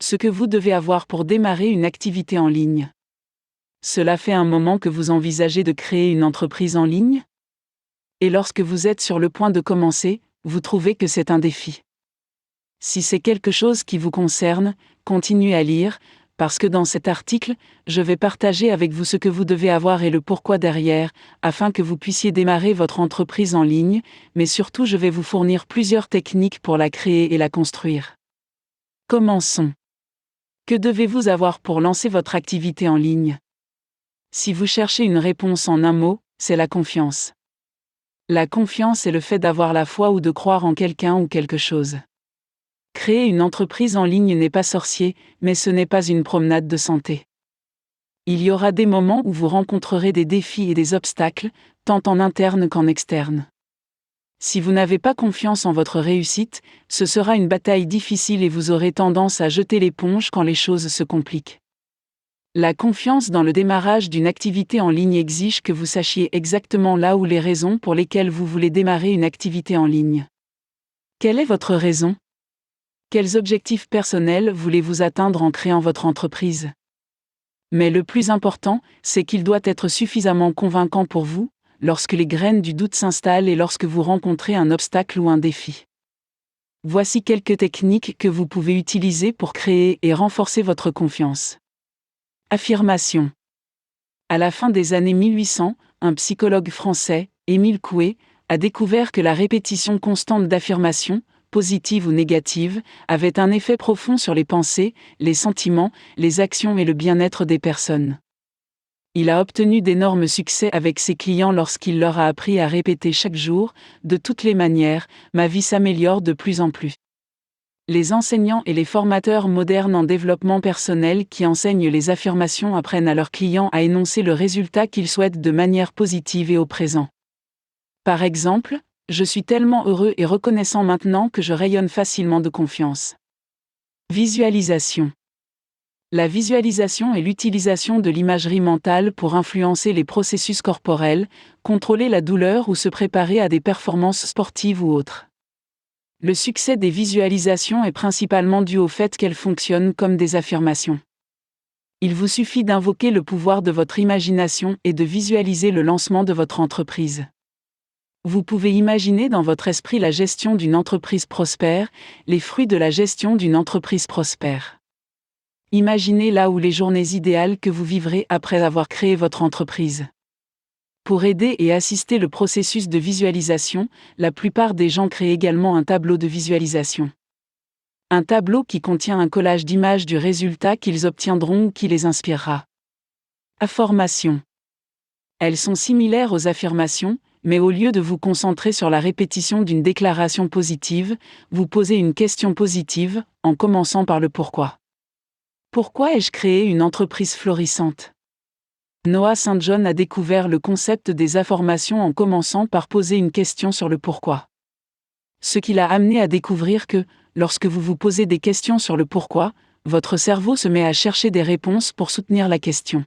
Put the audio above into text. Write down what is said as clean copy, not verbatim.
Ce que vous devez avoir pour démarrer une activité en ligne. Cela fait un moment que vous envisagez de créer une entreprise en ligne? Et lorsque vous êtes sur le point de commencer, vous trouvez que c'est un défi. Si c'est quelque chose qui vous concerne, continuez à lire, parce que dans cet article, je vais partager avec vous ce que vous devez avoir et le pourquoi derrière, afin que vous puissiez démarrer votre entreprise en ligne, mais surtout je vais vous fournir plusieurs techniques pour la créer et la construire. Commençons. Que devez-vous avoir pour lancer votre activité en ligne? Si vous cherchez une réponse en un mot, c'est la confiance. La confiance est le fait d'avoir la foi ou de croire en quelqu'un ou quelque chose. Créer une entreprise en ligne n'est pas sorcier, mais ce n'est pas une promenade de santé. Il y aura des moments où vous rencontrerez des défis et des obstacles, tant en interne qu'en externe. Si vous n'avez pas confiance en votre réussite, ce sera une bataille difficile et vous aurez tendance à jeter l'éponge quand les choses se compliquent. La confiance dans le démarrage d'une activité en ligne exige que vous sachiez exactement là où les raisons pour lesquelles vous voulez démarrer une activité en ligne. Quelle est votre raison? Quels objectifs personnels voulez-vous atteindre en créant votre entreprise? Mais le plus important, c'est qu'il doit être suffisamment convaincant pour vous, lorsque les graines du doute s'installent et lorsque vous rencontrez un obstacle ou un défi. Voici quelques techniques que vous pouvez utiliser pour créer et renforcer votre confiance. Affirmation. À la fin des années 1800, un psychologue français, Émile Coué, a découvert que la répétition constante d'affirmations, positives ou négatives, avait un effet profond sur les pensées, les sentiments, les actions et le bien-être des personnes. Il a obtenu d'énormes succès avec ses clients lorsqu'il leur a appris à répéter chaque jour, de toutes les manières, ma vie s'améliore de plus en plus. Les enseignants et les formateurs modernes en développement personnel qui enseignent les affirmations apprennent à leurs clients à énoncer le résultat qu'ils souhaitent de manière positive et au présent. Par exemple, je suis tellement heureux et reconnaissant maintenant que je rayonne facilement de confiance. Visualisation. La visualisation est l'utilisation de l'imagerie mentale pour influencer les processus corporels, contrôler la douleur ou se préparer à des performances sportives ou autres. Le succès des visualisations est principalement dû au fait qu'elles fonctionnent comme des affirmations. Il vous suffit d'invoquer le pouvoir de votre imagination et de visualiser le lancement de votre entreprise. Vous pouvez imaginer dans votre esprit la gestion d'une entreprise prospère, les fruits de la gestion d'une entreprise prospère. Imaginez là où les journées idéales que vous vivrez après avoir créé votre entreprise. Pour aider et assister le processus de visualisation, la plupart des gens créent également un tableau de visualisation. Un tableau qui contient un collage d'images du résultat qu'ils obtiendront ou qui les inspirera. Affirmations. Elles sont similaires aux affirmations, mais au lieu de vous concentrer sur la répétition d'une déclaration positive, vous posez une question positive, en commençant par le pourquoi. Pourquoi ai-je créé une entreprise florissante? Noah St. John a découvert le concept des affirmations en commençant par poser une question sur le pourquoi. Ce qui l'a amené à découvrir que, lorsque vous vous posez des questions sur le pourquoi, votre cerveau se met à chercher des réponses pour soutenir la question.